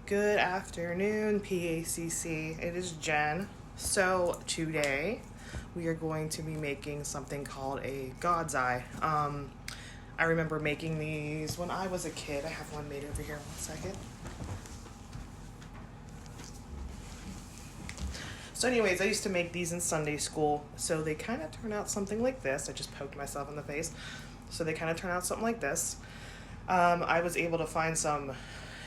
Good afternoon, PACC. It is Jen. So today we are going to be making something called a God's Eye. I remember making these when I was a kid. I have one made over here. 1 second. So anyways, I used to make these in Sunday school. So they kind of turn out something like this. I just poked myself in the face. So they kind of turn out something like this. I was able to find some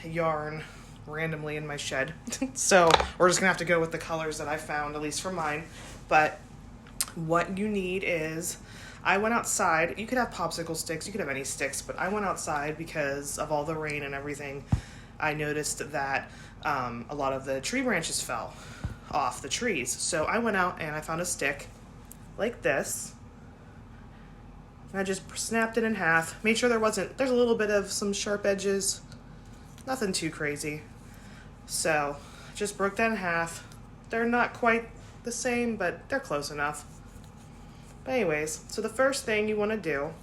yarn randomly in my shed. So we're just gonna have to go with the colors that I found, at least for mine. But what you need is, I went outside. You could have popsicle sticks, you could have any sticks, but I went outside because of all the rain and everything. I noticed that a lot of the tree branches fell off the trees. So I went out and I found a stick like this. And I just snapped it in half. Made sure there's a little bit of some sharp edges. Nothing too crazy. So just broke that in half. They're not quite the same, but they're close enough. But anyways, so the first thing you want to do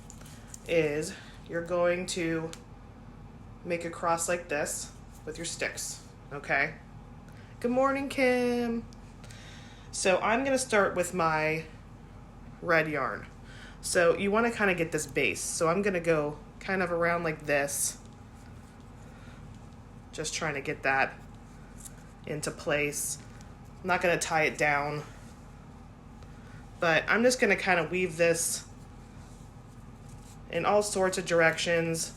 is you're going to make a cross like this with your sticks, okay? Good morning, Kim. So I'm going to start with my red yarn. So you want to kind of get this base. So I'm going to go kind of around like this. Just trying to get that into place. I'm not going to tie it down. But I'm just going to kind of weave this in all sorts of directions.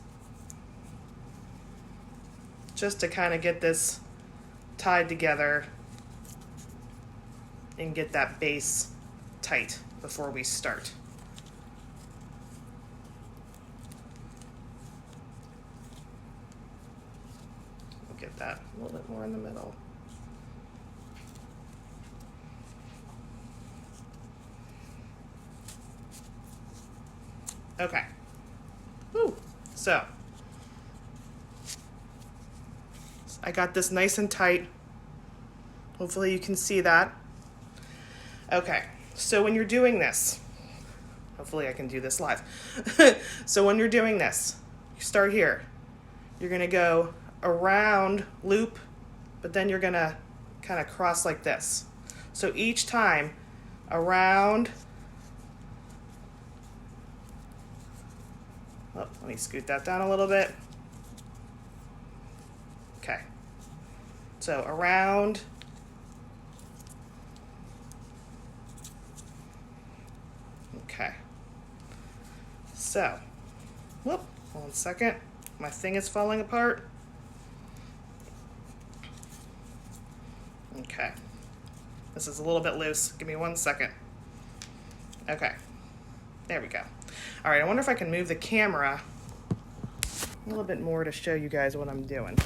Just to kind of get this tied together and get that base tight before we start. Get that a little bit more in the middle. Okay. Woo. So I got this nice and tight. Hopefully you can see that. Okay. So when you're doing this, hopefully I can do this live. So when you're doing this, you start here. You're going to go around, loop, but then you're gonna kind of cross like this. So each time around, let me scoot that down a little bit. Okay, so around, okay, so whoop, 1 second, my thing is falling apart. Okay, this is a little bit loose. Give me 1 second. Okay, there we go. All right, I wonder if I can move the camera a little bit more to show you guys what I'm doing.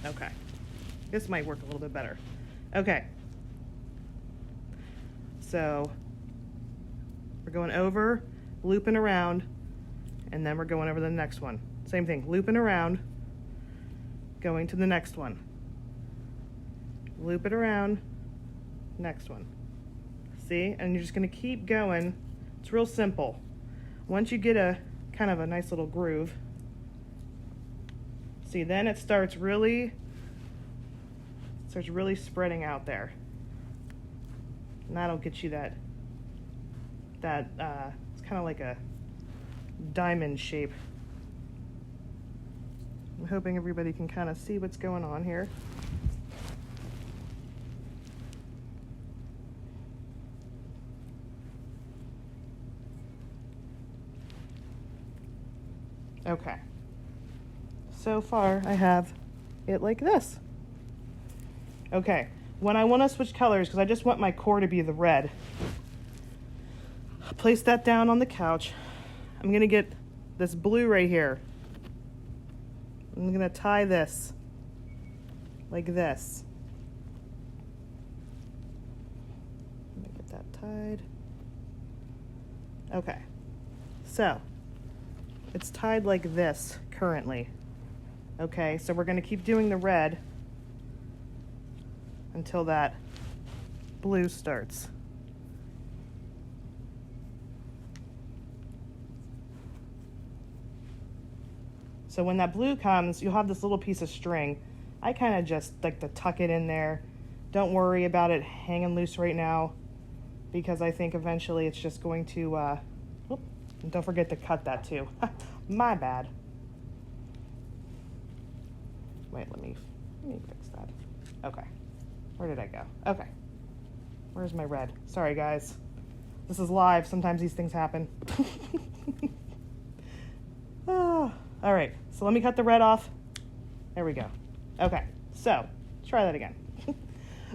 Okay, this might work a little bit better. Okay, so we're going over, looping around, and then we're going over the next one. Same thing, looping around, going to the next one. Loop it around, next one. See? And you're just going to keep going. It's real simple. Once you get a kind of a nice little groove, see, then it starts really spreading out there. And that'll get you that it's kind of like a diamond shape. I'm hoping everybody can kind of see what's going on here. Okay. So far, I have it like this. Okay. When I want to switch colors, because I just want my core to be the red, place that down on the couch. I'm going to get this blue right here. I'm going to tie this like this. Let me get that tied. Okay. So, it's tied like this currently. Okay, so we're going to keep doing the red until that blue starts. So when that blue comes, you'll have this little piece of string. I kind of just like to tuck it in there. Don't worry about it hanging loose right now, because I think eventually it's just going to, and don't forget to cut that too. My bad. Wait, let me fix that. Okay. Where did I go? Okay. Where's my red? Sorry, guys. This is live. Sometimes these things happen. All right. So let me cut the red off. There we go. Okay. So let's try that again.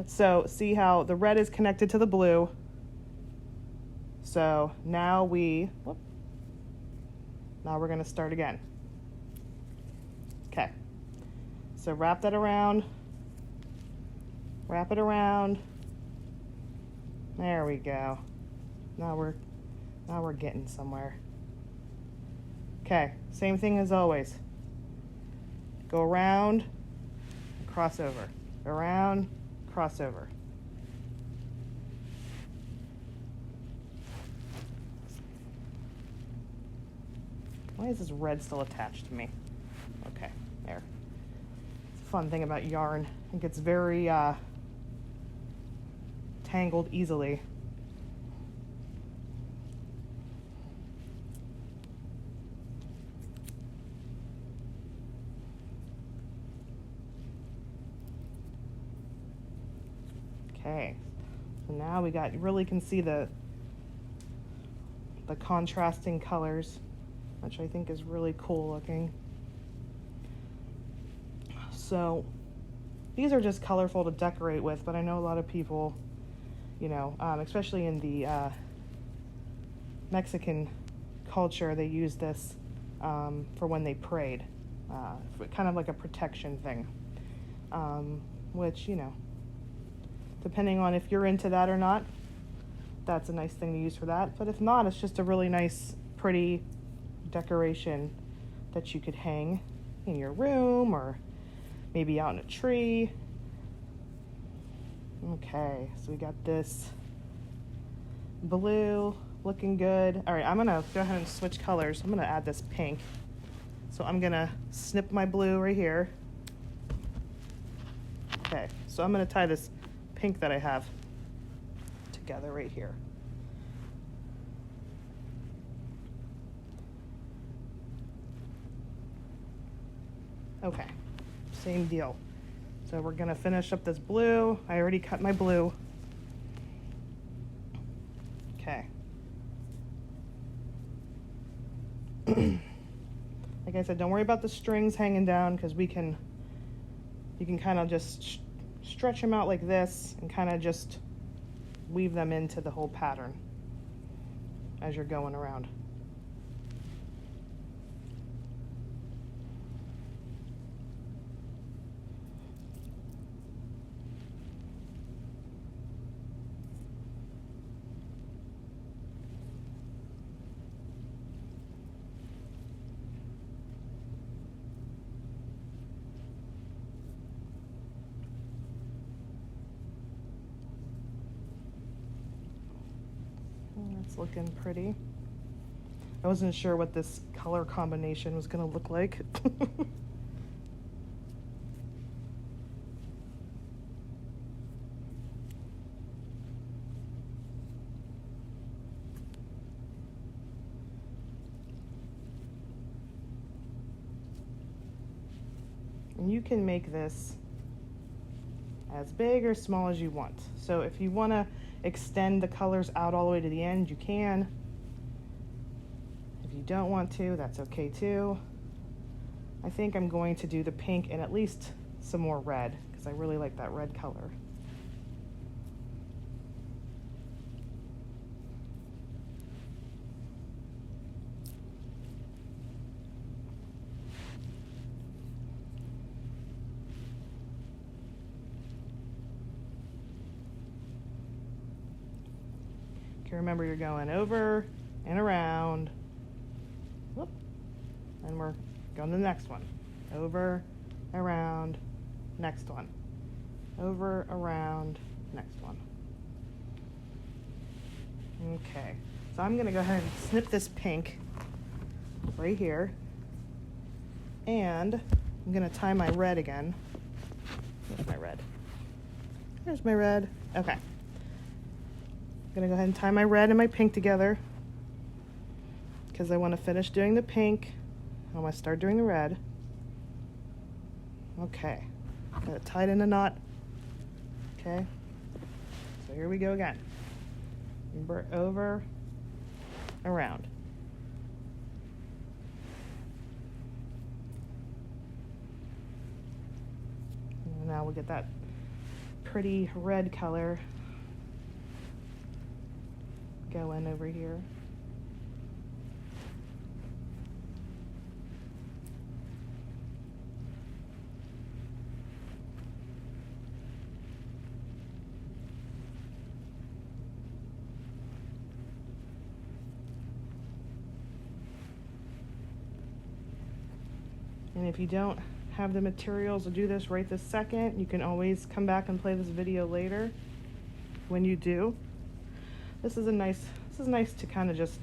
So see how the red is connected to the blue. So now we're going to start again. Okay. So wrap that around. Wrap it around. There we go. Now we're getting somewhere. Okay, same thing as always. Go around, cross over. Around, cross over. Why is this red still attached to me? Okay, there. It's a fun thing about yarn. It gets very tangled easily. Okay, so now we got, you really can see the contrasting colors, which I think is really cool looking. So these are just colorful to decorate with, but I know a lot of people, you know, especially in the Mexican culture, they use this for when they prayed, kind of like a protection thing, which, you know, depending on if you're into that or not, that's a nice thing to use for that. But if not, it's just a really nice, pretty decoration that you could hang in your room or maybe out in a tree. Okay, so we got this blue looking good. All right, I'm gonna go ahead and switch colors. I'm gonna add this pink. So I'm gonna snip my blue right here. Okay, so I'm gonna tie this pink that I have together right here. Okay, same deal. So we're gonna finish up this blue. I already cut my blue. Okay. Like I said, don't worry about the strings hanging down, because you can kind of just stretch them out like this and kind of just weave them into the whole pattern as you're going around. That's looking pretty. I wasn't sure what this color combination was going to look like. And you can make this as big or small as you want. So if you want to extend the colors out all the way to the end, you can. If you don't want to, that's okay too. I think I'm going to do the pink and at least some more red, because I really like that red color. Okay, remember you're going over and around. Whoop. And we're going to the next one. Over, around, next one. Over, around, next one. Okay, so I'm gonna go ahead and snip this pink right here. And I'm gonna tie my red again. Where's my red? There's my red. Okay. I'm gonna go ahead and tie my red and my pink together because I want to finish doing the pink. I want to start doing the red. Okay. Got it tied in a knot. Okay. So here we go again. Over, around. And now we'll get that pretty red color going over here. And if you don't have the materials to do this right this second, you can always come back and play this video later when you do. This is nice to kind of just,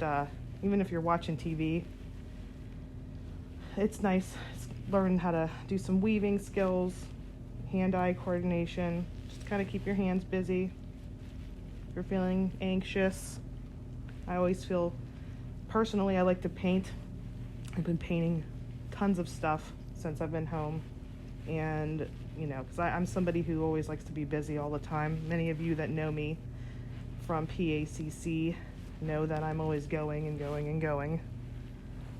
even if you're watching TV, it's nice. Learn how to do some weaving skills, hand-eye coordination, just kind of keep your hands busy. If you're feeling anxious, I always feel, personally, I like to paint. I've been painting tons of stuff since I've been home, and you know, because I'm somebody who always likes to be busy all the time. Many of you that know me from PACC know that I'm always going and going and going.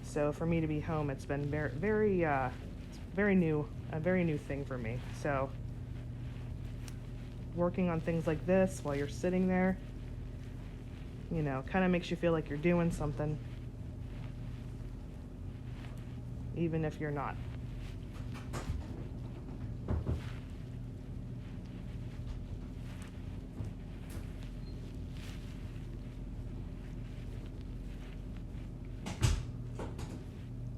So for me to be home, it's been a very new thing for me. So working on things like this while you're sitting there, you know, kind of makes you feel like you're doing something, even if you're not.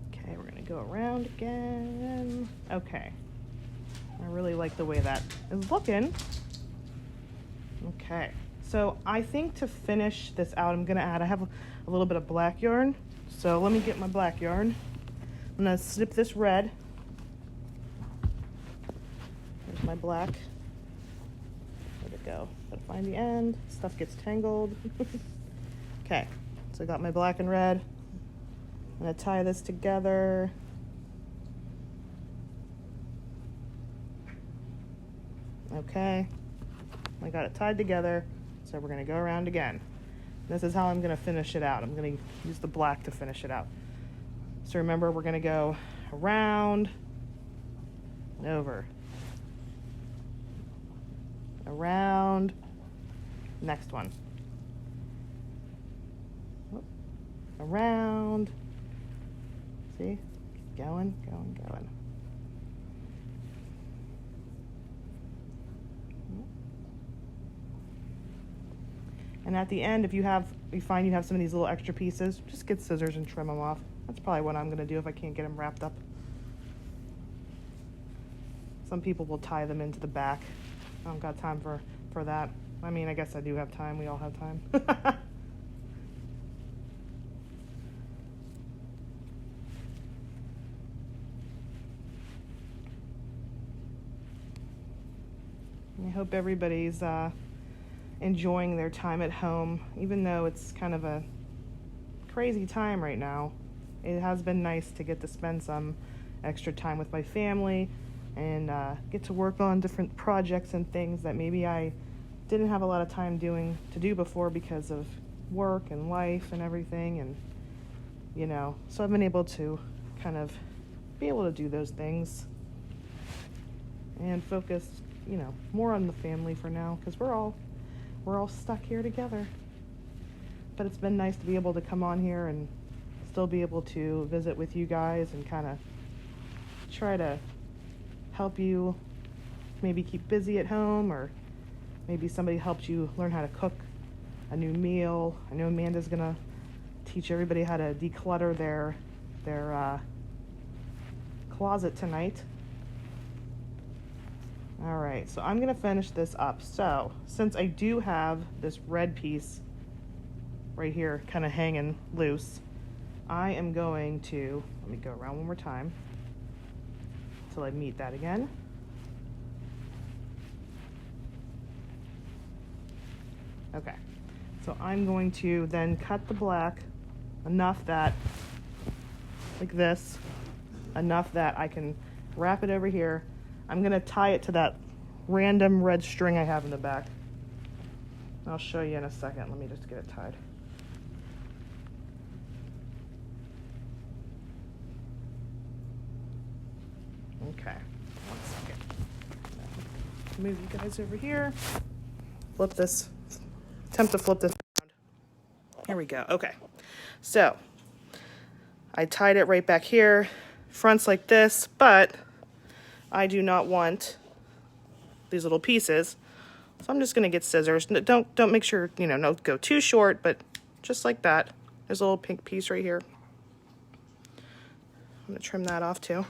Okay, we're gonna go around again. Okay, I really like the way that is looking. Okay, so I think to finish this out, I'm gonna add, I have a little bit of black yarn, so let me get my black yarn. I'm gonna snip this red. There's my black. Where'd it go? Gotta find the end. Stuff gets tangled. Okay, so I got my black and red. I'm gonna tie this together. Okay, I got it tied together, so we're gonna go around again. This is how I'm gonna finish it out. I'm gonna use the black to finish it out. So remember, we're gonna go around and over. Around. Next one. Around. See? Keep going, going, going. And at the end, if you find you have some of these little extra pieces, just get scissors and trim them off. That's probably what I'm gonna do if I can't get them wrapped up. Some people will tie them into the back. I don't got time for that. I mean, I guess I do have time. We all have time. I hope everybody's enjoying their time at home, even though it's kind of a crazy time right now. It has been nice to get to spend some extra time with my family and get to work on different projects and things that maybe I didn't have a lot of time to do before because of work and life and everything, and you know, so I've been able to kind of be able to do those things and focus, you know, more on the family for now, because we're all stuck here together. But it's been nice to be able to come on here and still be able to visit with you guys and kind of try to help you maybe keep busy at home, or maybe somebody helps you learn how to cook a new meal. I know Amanda's gonna teach everybody how to declutter their closet tonight. All right, so I'm gonna finish this up. So since I do have this red piece right here kind of hanging loose, I am going to, let me go around one more time. until I meet that again. Okay, so I'm going to then cut the black enough that, like this, enough that I can wrap it over here. I'm gonna tie it to that random red string I have in the back. I'll show you in a second. Let me just get it tied. Okay, 1 second. Move you guys over here. Flip this. Attempt to flip this around. Here we go. Okay, so I tied it right back here. Front's like this, but I do not want these little pieces. So I'm just gonna get scissors. Don't make sure, you know, don't go too short, but just like that. There's a little pink piece right here. I'm gonna trim that off too.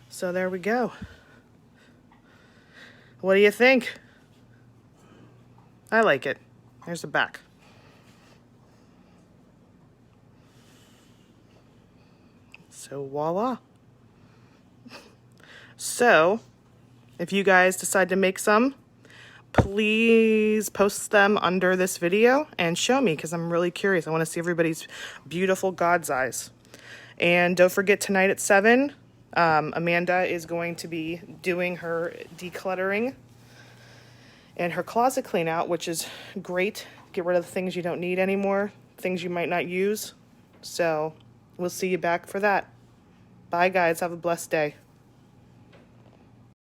So there we go. What do you think? I like it. There's the back. So voila. So if you guys decide to make some, please post them under this video and show me, because I'm really curious. I want to see everybody's beautiful God's eyes. And don't forget, tonight at 7, Amanda is going to be doing her decluttering and her closet clean out, which is great. Get rid of the things you don't need anymore, things you might not use. So we'll see you back for that. Bye, guys. Have a blessed day.